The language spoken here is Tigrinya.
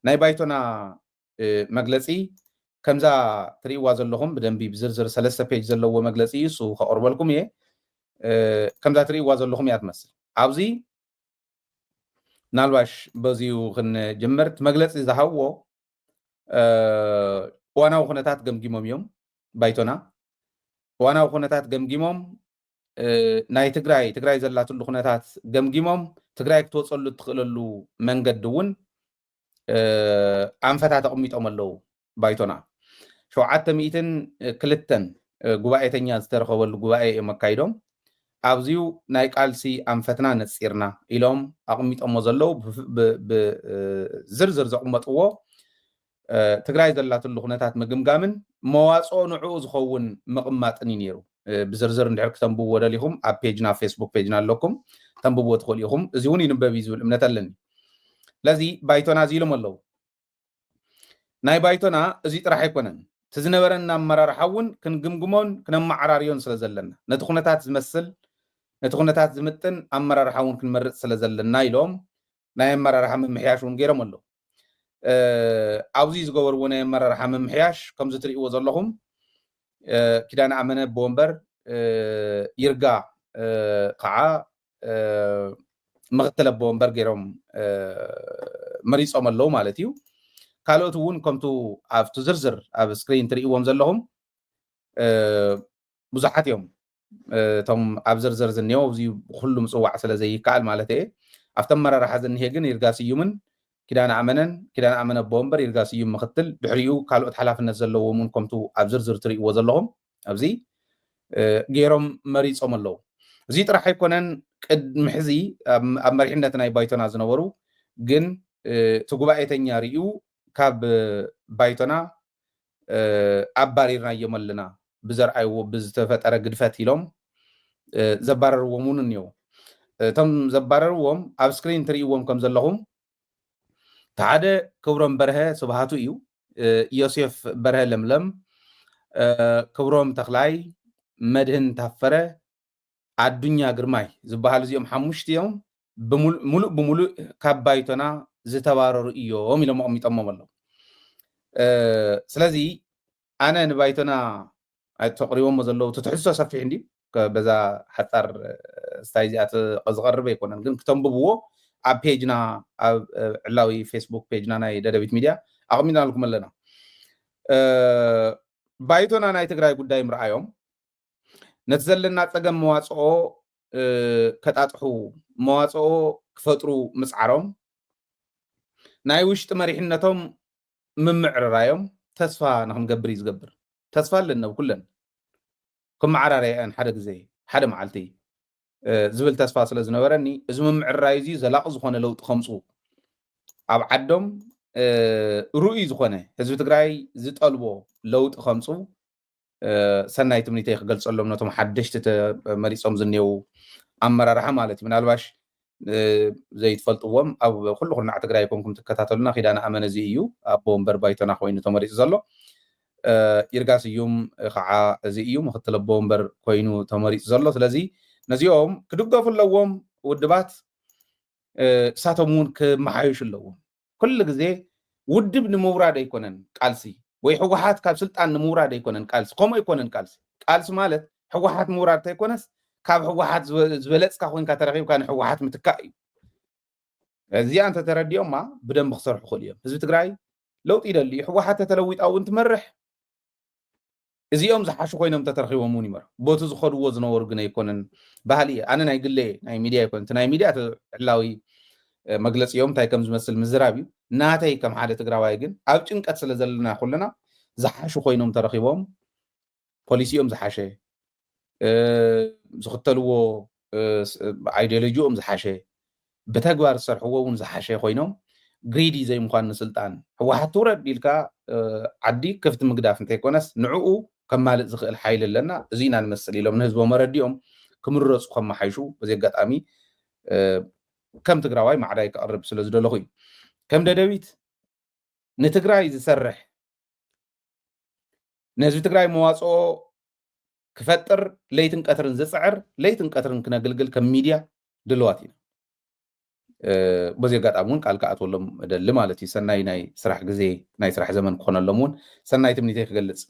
ናይ ባይቶና መግለጺ ከምዛ ትሪእዋ ዘለኹም ብደንቢ ብዝርዝር 3 ፔጅ ዘለዎ መግለጺ እሱ ከቕርበልኩም እየ ከምዛ ትሪእዋ ዘለኹም እያ ትመስል ኣብዚ ናልባሽ በዚሁ ክንጅምር መግለጺ ዝሃብዎ እዋናዊ ኩነታት ገምጊሞም እዮም ባይቶና እዋናዊ ኩነታት ገምጊሞም ናይ ትግራይ ዘላትሉ ኩነታት ገምጊሞም ትግራይ ክትወፀሉ ትኽእለሉ መንገዲ እውን ኣንፈታት ኣቕሚጦም ኣለዉ ባይቶና 702 ጉባኤተኛ ዝተረኸበሉ ጉባኤ እዮም ኣካይዶም ኣብዚኡ ናይ ቃልሲ ኣንፈትና ነፂርና ኢሎም ኣቕሚጦሞ ዘለዉ ብዝርዝር ዘቕመጥዎ ትግራይ ዘላትሉ ኩነታት ምግምጋምን መዋፅኦ ንዕኡ ዝኸውን ምቕማጥን እዩ ነይሩ ብዝርዝር እንድሕር ክተንብብዎ ደሊኹም ኣብ ፔጅና ፌስቡክ ፔጅና ኣለኩም ተንብብዎ ትኽእሉ ኢኹም እዚ እውን ይንበብ እዩ ዝብል እምነት ኣለኒ ስለዚ ባይቶና እዚ ኢሎም ኣለዉ ናይ ባይቶና እዚ ጥራሕ ኣይኮነን እቲ ዝነበረና ኣመራርሓ እውን ክንግምግሞን ክነማዕራርዮን ስለ ዘለና ነቲ ኩነታት ዝመስል ነቲ ኩነታት ዝምጥን ኣመራርሓ እውን ክንመርፅ ስለ ዘለና ኢሎም ናይ ኣመራርሓ ምምሕያሽ እውን ገይሮም ኣለዉ ኣብዚ ዝገበርዎ ናይ ኣመራርሓ ምምሕያሽ ከምዚ ትሪእዎ ዘለኹም ኪዳነ ኣመነ ብወንበር ይርጋ ከዓ ምክትል ኣቦወንበር ገይሮም መሪፆም ኣለዉ ማለት እዩ ካልኦት እውን ከምቱ ኣብቲ ዝርዝር ኣብ ስክሪን ትሪእዎም ዘለኹም ብዙሓት እዮም እቶም ኣብ ዝርዝር ዝኒአው እዚ ኩሉ ምፅዋዕ ስለ ዘይከኣል ማለት እየ ኣብቲ ኣመራርሓ ዝኒሄ ግን ይርጋ ስዩምን ኪዳነ ኣመነ ኣቦወንበር ይርጋ ስዩም ምክትል ድሕሪኡ ካልኦት ሓላፍነት ዘለዎም እውን ከምቱ ኣብ ዝርዝር ትሪእዎ ዘለኹም ኣብዚ ገይሮም መሪፆም ኣለዉ እዚ ጥራሕ ኣይኮነን ቅድሚ ሕዚ ኣብ መሪሕነት ናይ ባይቶና ዝነበሩ ግን እቲ ጉባኤተኛ ርኢዩ ካብ ባይቶና ኣባሪርናዮም ኣለና ብዘርኣይዎ ብዝተፈጠረ ግድፈት ኢሎም ዘባረርዎም እውን እኒአው እቶም ዘባረርዎም ኣብ ስክሪን ትሪእዎም ከም ዘለኹም ሓደ ክብሮም በርሀ ስብሃቱ እዩ ዮሴፍ በርሀ ለምለም ክብሮም ተኽላይ መድህን ታፈረ ኣዱኛ ግርማይ ዝበሃሉ እዚኦም ሓሙሽተ እዮም ብሙሉእ ካብ ባይቶና ዝተባረሩ እዮም ኢሎም ኣቕሚጦሞም ኣለዉ ስለዚ ኣነ ንባይቶና ተቕሪቦሞ ዘለዉ ትሕዝቶ ሰፊሕ እንዲ በዛ ሓፃር ስታይ እዚኣ ዝቐርብ ኣይኮነን ግን ክተንብብዎ ኣብ ፔጅና ኣብ ዕላዊ ፌስቡክ ፔጅና ናይ ደደቢት ሚድያ ኣቕሚጥና ልኩም ኣለና ባይቶና ናይ ትግራይ ጉዳይ ምርኣዮም ነቲ ዘለና ፀገም መዋፅኦ ከጣጥሑ መዋፅኦ ክፈጥሩ ምፅዓሮም ናይ ውሽጢ መሪሕነቶም ምምዕርራዮም ተስፋ ንክንገብር እዩ ዝገብር ተስፋ ኣለና ኩለን ክመዓራርያን ሓደ ግዜ ሓደ መዓልቲ ዝብል ተስፋ ስለ ዝነበረኒ እዚ ምምዕርራይ እዚ ዘላቂ ዝኾነ ለውጢ ከምፁ ኣብ ዓዶም ሩኡይ ዝኾነ ህዝቢ ትግራይ ዝጠልቦ ለውጢ ከምፁ ሰናይ ትምኒተይ ክገልፀሎም ነቶም ሓደሽቲ መሪፆም ዝኔው ኣመራርሓ ማለት እዩ ምናልባሽ ዘይትፈልጥዎም ኣብ ኩሉ ኩርናዕ ትግራይ ኮንኩም ትከታተሉና ኪዳነ ኣመነ እዚ እዩ ኣቦ ወንበር ባይቶና ኮይኑ ተመሪፁ ዘሎ ይርጋ ስዩም ከዓ እዚ እዩ ምክትል ኣቦ ወንበር ኮይኑ ተመሪፁ ዘሎ ስለዚ ነዚኦም ክድገፉ ኣለዎም ውድባት እሳቶም እውን ክመሓየሹ ኣለዎም ኩሉ ግዜ ውድብ ንምውራድ ኣይኮነን ቃልሲ ወይ ሕወሓት ካብ ስልጣን ንምውራድ ኣይኮነን ቃልሲ ከምኡ ኣይኮነን ቃልሲ ማለት ሕወሓት ምውራድ እንተይኮነስ ካብ ሕወሓት ዝበለፅካ ኮይንካ ተረኺብካ ንሕወሓት ምትካእ እዩ እዚኣ እንተተረዲኦማ ብደንብ ክሰርሑ ክእሉ እዮም ህዝቢ ትግራይ ለውጢ ይደሊ ሕወሓት ተተለዊጣ እውን ትመርሕ እዚኦም ዝሓሹ ኮይኖም ተተረኺቦም እውን ይመርሑ ቦቱ ዝኸድዎ ዝነበሩ ግን ኣይኮነን ባህሊ ኣነ ናይ ግለ ናይ ሚድያ ኣይኮነን ናይ ሚድያ ዕላዊ መግለፂኦም እንታይ ከም ዝመስል ምዝራብ እዩ ናተይ ከም ሓደ ትግራዋይ ግን ኣብ ጭንቀት ስለ ዘለና ኩልና ዝሓሹ ኮይኖም ተረኺቦም ፖሊሲኦም ዝሓሸ ዝኽተልዎ ኣይዲዮሎጂኦም ዝሓሸ ብተግባር ዝሰርሕዎ እውን ዝሓሸ ኮይኖም ግሪዲ ዘይምኳን ንስልጣን ሕወሓት ትውረድ ኢልካ ዓዲ ክፍቲ ምግዳፍ እንተይኮነስ ንዕኡ ከማልእ ዝኽእል ሓይሊ ኣለና እዚ ኢና ንመስል ኢሎም ንህዝቦም መረዲኦም ክምረፁ ከመሓይሹ በዚ ኣጋጣሚ ከም ትግራዋይ ማዕዳይ ክቐርብ ስለ ዝደለኹ እዩ ከም ደደቢት ንትግራይ ዝሰርሕ ንህዝቢ ትግራይ መዋፅኦ ክፈጥር ለይትን ቀትርን ዝፅዕር ለይትን ቀትርን ክነግልግል ከም ሚድያ ድልዋት ኢና በዚ ኣጋጣሚ እውን ቃል ክኣትወሎም እደሊ ማለት እዩ ሰናይ ናይ ስራሕ ግዜ ናይ ስራሕ ዘመን ክኾነሎም እውን ሰናይ ትምኒተይ ክገልፅ